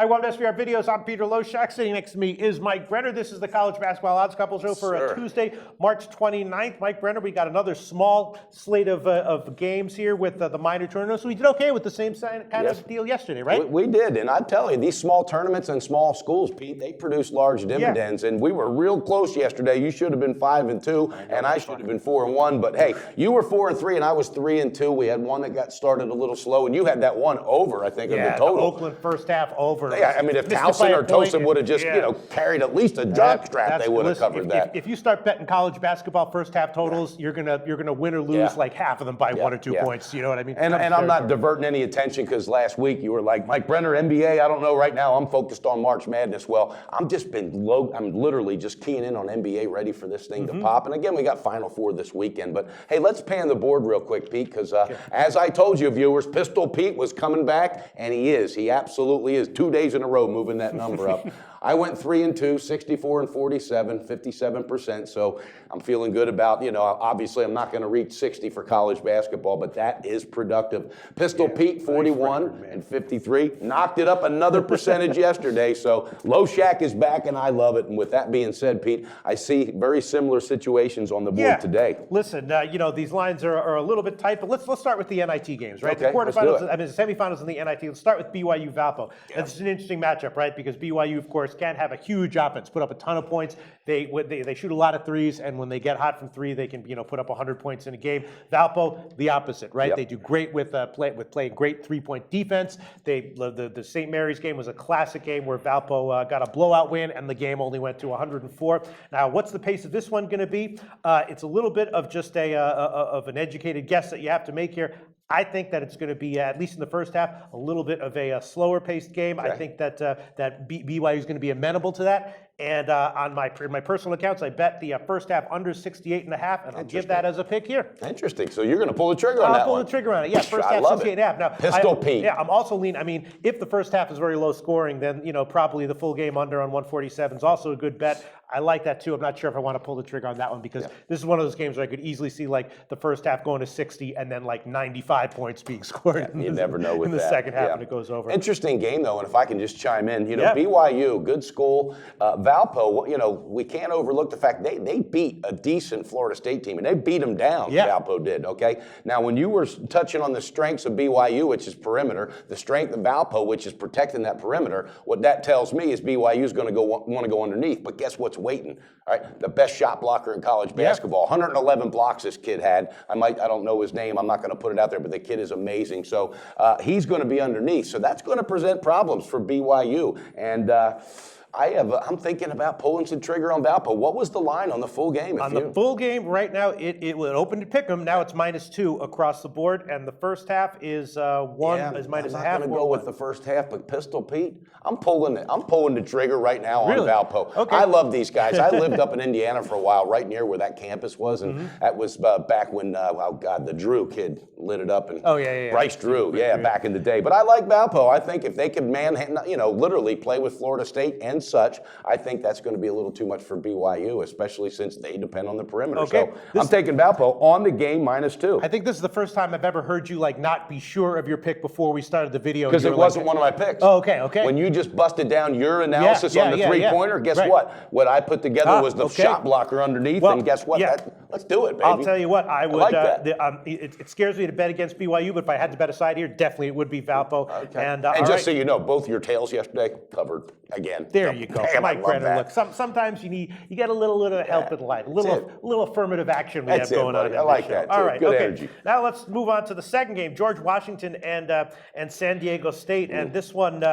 Hi, welcome to SVR Videos. I'm Peter Loshak. Sitting next to me is Mike Brenner. This is the College Basketball Odds Couple Show for Tuesday, March 29th. Mike Brenner, we got another small slate of games here with the minor tournaments. So we did okay with the same kind of deal yesterday, right? We did, and I tell you, these small tournaments and small schools, Pete, they produce large dividends, and we were real close yesterday. You should have been 5-2, and I should have been 4-1, but hey, you were 4-3, and I was 3-2. We had one that got started a little slow, and you had that one over, I think, of the total. The Oakland first half over. Yeah, I mean, if Towson or Tosin would have just, carried at least a jock strap, they would have covered that. If you start betting college basketball first half totals, you're gonna win or lose like half of them by 1 or 2 points. You know what I mean? And I'm not diverting any attention because last week you were like, Mike Brenner, NBA, I don't know right now. I'm focused on March Madness. Well, I'm literally just keying in on NBA, ready for this thing to pop. And again, we got Final Four this weekend. But hey, let's pan the board real quick, Pete, because as I told you, viewers, Pistol Pete was coming back, and he is. He absolutely is. 2 days in a row moving that number up. I went 3-2, 64-47, 57%. So I'm feeling good about, obviously I'm not going to reach 60 for college basketball, but that is productive. Pistol Pete, 41-53, knocked it up another percentage yesterday. So Loshak is back, and I love it. And with that being said, Pete, I see very similar situations on the board today. Listen, these lines are a little bit tight, but let's start with the NIT games, right? Okay, the quarterfinals, the semifinals in the NIT. Let's start with BYU Valpo. Yeah. This is an interesting matchup, right? Because BYU, of course, can't have a huge offense, put up a ton of points. They shoot a lot of threes, and when they get hot from three, they can put up 100 points in a game. Valpo, the opposite, right? Yep. They do great with playing great 3-point defense. The St. Mary's game was a classic game where Valpo got a blowout win, and the game only went to 104. Now, what's the pace of this one going to be? It's a little bit of just of an educated guess that you have to make here. I think that it's going to be, at least in the first half, a little bit of a slower-paced game. Okay. I think that BYU is going to be amenable to that. And on my personal accounts, I bet the first half under 68.5, and I'll give that as a pick here. Interesting. So you're going to pull the trigger on that one? I'll pull the trigger on it. Yeah, first half 68.5. Now, Pistol Pete. Yeah, I'm also leaning. I mean, if the first half is very low scoring, then probably the full game under on 147 is also a good bet. I like that too. I'm not sure if I want to pull the trigger on that one because this is one of those games where I could easily see like the first half going to 60 and then like 95 points being scored. You never know with in the second half when it goes over. Interesting game though, and if I can just chime in, BYU, good school. Valpo, we can't overlook the fact they beat a decent Florida State team, and they beat them down. Valpo did. Okay. Now, when you were touching on the strengths of BYU, which is perimeter, the strength of Valpo, which is protecting that perimeter, what that tells me is BYU is going to want to go underneath. But guess what's waiting? All right, the best shot blocker in college basketball. 111 blocks this kid had. I don't know his name. I'm not going to put it out there, but the kid is amazing. So he's going to be underneath. So that's going to present problems for BYU. And I'm thinking about pulling some trigger on Valpo. What was the line on the full game? The full game right now, it opened to pick 'em. Now it's -2 across the board, and the first half is minus a half. I'm not going to go with the first half, but Pistol Pete, I'm pulling the trigger right now on Valpo. Okay. I love these guys. I lived up in Indiana for a while, right near where that campus was, and that was back when the Drew kid lit it up, and Bryce Drew, back in the day. But I like Valpo. I think if they could literally play with Florida State and such, I think that's going to be a little too much for BYU, especially since they depend on the perimeter. Okay. So I'm taking Valpo on the game -2. I think this is the first time I've ever heard you not be sure of your pick before we started the video. Because it wasn't one of my picks. Oh, okay. When you just busted down your analysis on the three-pointer, guess what? What I put together was the shot blocker underneath, and guess what? Let's do it, baby. I'll tell you what, I would. I like that. It scares me to bet against BYU, but if I had to bet a side here, definitely it would be Valpo. Okay. And just so you know, both your tails yesterday covered again. There you go. Damn, Mike Brenner, look, sometimes you get a little help in life, a little affirmative action we have going on. I like that. All right, good energy. Now let's move on to the second game, George Washington and San Diego State. And this one,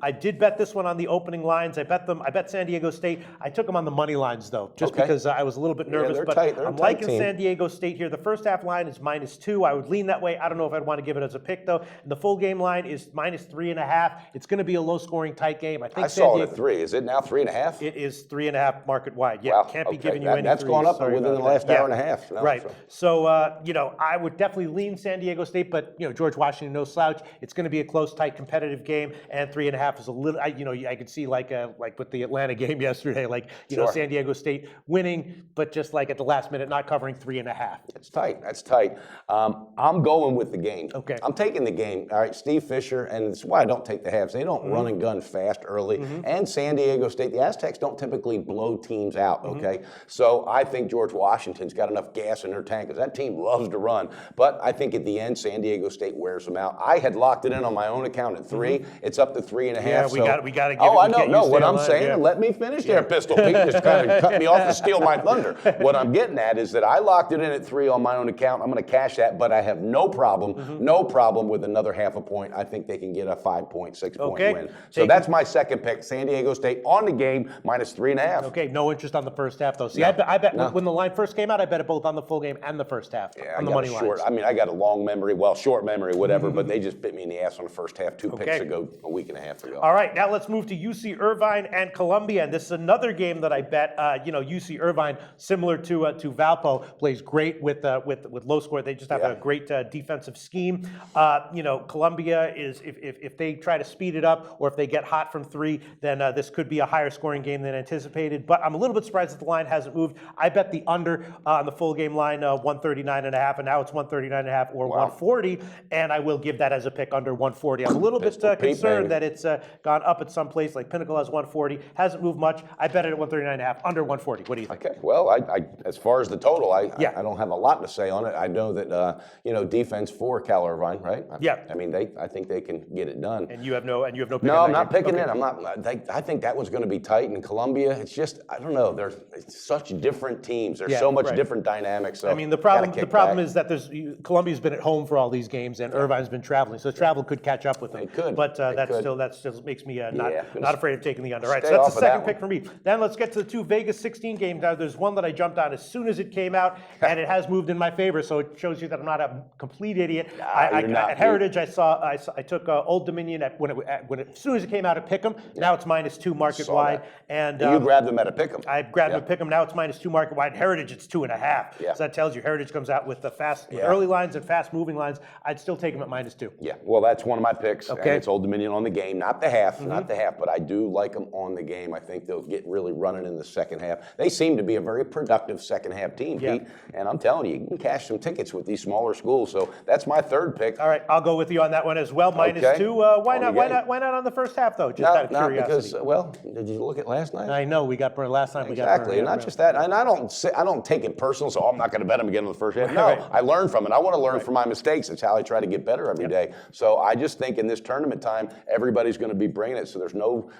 I did bet this one on the opening lines. I bet San Diego State. I took them on the money lines though, just because I was a little bit nervous. They're but tight. I'm liking San Diego State here. The first half line is -2. I would lean that way. I don't know if I'd want to give it as a pick though. And the full game line is -3.5. It's going to be a low-scoring, tight game. I think I saw it at 3. Is it now 3.5? It is 3.5 market wide. Yeah, Wow, can't be okay. giving you any That's threes. gone up Sorry within about the that. last Yeah. hour and a half. No, Right. so- So, I would definitely lean San Diego State, but, George Washington, no slouch. It's going to be a close, tight, competitive game, and 3.5 is a little, I could see like with the Atlanta game yesterday, Sure. San Diego State winning, but just like at the last minute, not covering 3.5. It's tight. That's tight. I'm going with the game. Okay. I'm taking the game. All right, Steve Fisher, and it's why I don't take the halves. They don't run and gun fast early. And San Diego State, the Aztecs don't typically blow teams out, okay? So I think George Washington's got enough gas in their tank because that team loves to run. But I think at the end, San Diego State wears them out. I had locked it in on my own account at 3. It's up to 3.5. Yeah, we got to give Oh, it. I know. No, what I'm saying, yeah. let me finish there, Pistol Pete. Just kind of cut me off and steal my thunder. What I'm getting at is that I locked it in at 3 on my own account. I'm going to cash that, but I have no problem with another half a point. I think they can get a 5-point, 6-point win. So that's my second pick. San Diego State on the game, minus 3.5. Okay, no interest on the first half though. See, I bet when the line first came out, I bet it both on the full game and the first half on the money lines. I mean, I got a long memory, short memory, whatever, but they just bit me in the ass on the first half 2 picks ago, a week and a half ago. All right, now let's move to UC Irvine and Columbia, and this is another game that I bet. UC Irvine, similar to Valpo, plays great with low score. They just have a great defensive scheme. Columbia is if they try to speed it up or if they get hot from 3, then this could be a higher scoring game than anticipated. But I'm a little bit surprised that the line hasn't moved. I bet the under on the full game line 139.5, and now it's 139.5 or 140, and I will give that as a pick under 140. I'm a little bit concerned that it's gone up at some place, like Pinnacle has 140, hasn't moved much. I bet it at 139.5, under 140. What do you think? Okay, well, I as far as the total, I don't have a lot to say on it. I know that defense for Cal Irvine, right? Yeah. I mean, I think they can get it done. And you have no pick. No, I'm not picking it. I'm not. I think that one's going to be tight. In Columbia, it's just I don't know. There's such different teams. There's so much different dynamics. So I mean, the problem is that Columbia's been at home for all these games, and Irvine's been traveling, so travel could catch up with them. It could, but that still makes me not afraid of taking the under. All right, so Stay that's off the of that second pick for me. Then let's get to the 2 Vegas 16 games. Now, there's one that I jumped on as soon as it came out, and it has moved in my favor. So it shows you that I'm not a complete idiot. At Heritage, I took Old Dominion as soon as it came out at Pick'em. Now it's -2 market wide, and you grabbed them at a Pick'em. I grabbed them at Pick'em. Now it's -2 market wide. Heritage, it's 2.5. Yeah. So that tells you Heritage comes out with the early lines and fast moving lines. I'd still take them at -2. Yeah, well, that's one of my picks. Okay. And it's Old Dominion on the game, not the half, but I do like them on the game. I think they'll get really running in the second half. They seem to be a very productive second half team, Pete. And I'm telling you, you can cash some tickets with these smaller schools. So that's my third pick. All right, I'll go with you on that one as well. -2. Why not? Why not on the first half though? Just out of curiosity. Because did you look at last night? I know we got burned last time. Exactly, and not just that. And I don't take it personal. So I'm not going to bet them again in the first half. No, I learn from it. I want to learn from my mistakes. That's how I try to get better every day. So I just think in this tournament time, everybody's going to be bringing it. So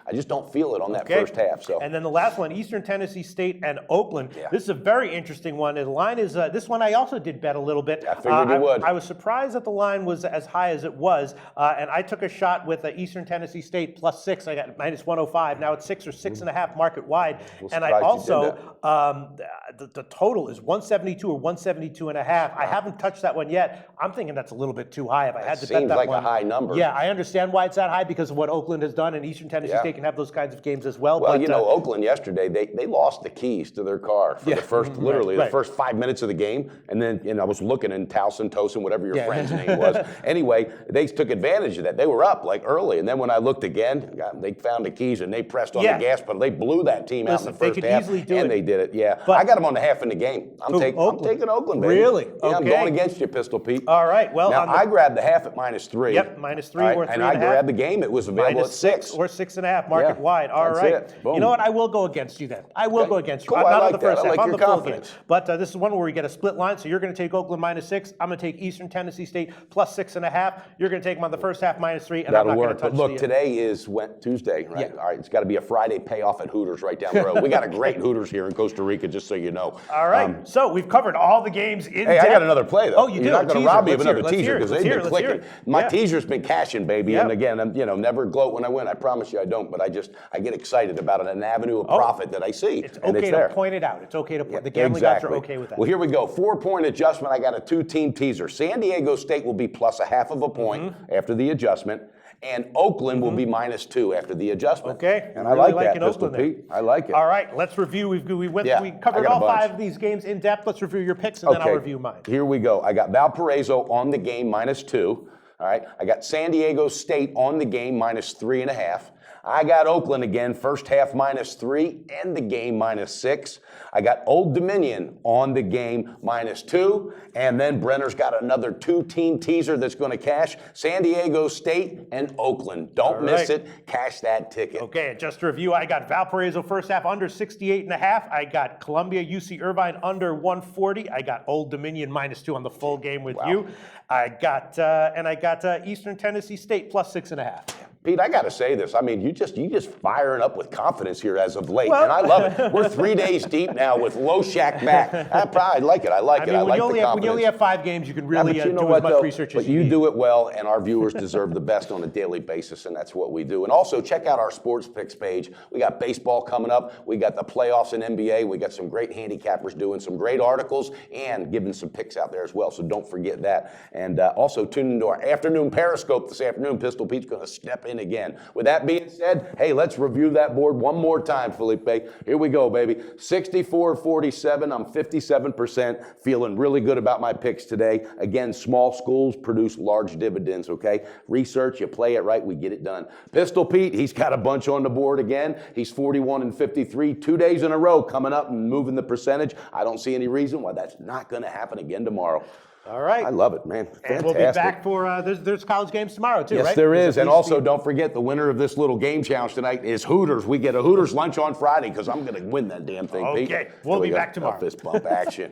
I just don't feel it on that first half. So. And then the last one, Eastern Tennessee State and Oakland. Yeah. This is a very interesting one. The line is, this one I also did bet a little bit. I figured you would. I was surprised that the line was as high as it was. And I took a shot with Eastern Tennessee State +6. I got -105. Now it's 6 or 6.5 market wide. And I also, the total is 172 or 172.5. I haven't touched that one yet. I'm thinking that's a little bit too high if I had to bet that one. Seems like a high number. Yeah, I understand why it's that high because of what Oakland has done, and Eastern Tennessee State can have those kinds of games as well. Well, Oakland yesterday, they lost the keys to their car for the first, the first 5 minutes of the game. And then I was looking in Towson, Tosin, whatever your friend's name was. Anyway, they took advantage of that. They were up early. And then when I looked again, they found the keys and they pressed on the gas pedal. They blew that team out in the first half. They did it. Yeah. But I got them on the half in the game. I'm taking Oakland, baby. Really? Yeah, I'm going against you, Pistol Pete. All right. Well, now I grabbed the half at -3. Yep, -3 or 3.5. And I grabbed the game. It was available at 6 or 6.5 market wide. All right. You know what? I will go against you then. I will go against you. Cool, Not I on the first half, on the full game. confidence. But this is one where we get a split line. So you're going to take Oakland -6. I'm going to take Eastern Tennessee State +6.5. You're going to take them on the first half -3, and I'm not going to touch But look, today is Tuesday, right? Yeah. All right, it's got to be a Friday payoff at Hooters right down the road. We got a great Hooters here in Costa Rica, just so you know. All right, so we've covered all the games in depth. I got another play, though. Oh, you do? You're not going to rob me of another Let's teaser because they've been clicking. My teaser's been cashing, baby. And again, I'm, never gloat when I win. I promise you I don't, but I get excited about an avenue of profit that I see. It's okay to point it out. It's okay to point. The gambling gods are okay with that. Well, here we go. 4-point adjustment. I got a 2-team teaser. San Diego State will be +0.5 points after the adjustment. and Oakland will be -2 after the adjustment. Okay, And I really like that, liking Pistol Oakland there. Pete. I like it. All right, let's review. We Yeah, covered I got a all bunch. 5 of these games in depth. Let's review your picks, and then I'll review mine. Here we go. I got Valparaiso on the game -2. All right. I got San Diego State on the game -3.5. I got Oakland again, first half -3, and the game -6. I got Old Dominion on the game -2, and then Brenner's got another 2-team teaser that's going to cash: San Diego State and Oakland. Don't miss it. Cash that ticket. Okay, and just to review, I got Valparaiso first half under 68.5. I got Columbia UC Irvine under 140. I got Old Dominion -2 on the full game with you. I got Eastern Tennessee State +6.5. Pete, I got to say this. I mean, you just firing up with confidence here as of late, and I love it. We're 3 days deep now with Loshak back. I like it. I like it. I like the confidence. When you only have 5 games, you can really But you know do what, as much though? research But as you you need. do it well, and our viewers deserve the best on a daily basis, and that's what we do. And also, check out our sports picks page. We got baseball coming up. We got the playoffs in NBA. We got some great handicappers doing some great articles and giving some picks out there as well. So don't forget that. And also tune into our afternoon Periscope this afternoon. Pistol Pete's going to step in again. With that being said, hey, let's review that board one more time, Felipe. Here we go, baby. 64-47. I'm 57%. Feeling really good about my picks today. Again, small schools produce large dividends, okay? Research, you play it right, we get it done. Pistol Pete, he's got a bunch on the board again. He's 41-53, 2 days in a row coming up and moving the percentage. I don't see any reason why that's not going to happen again tomorrow. All right. I love it, man. Fantastic. And we'll be back for, there's college games tomorrow, too, Yes, right? there is. And also, don't forget, the winner of this little game challenge tonight is Hooters. We get a Hooters lunch on Friday because I'm going to win that damn thing, Pete. Okay, we'll be back tomorrow. Fist bump action.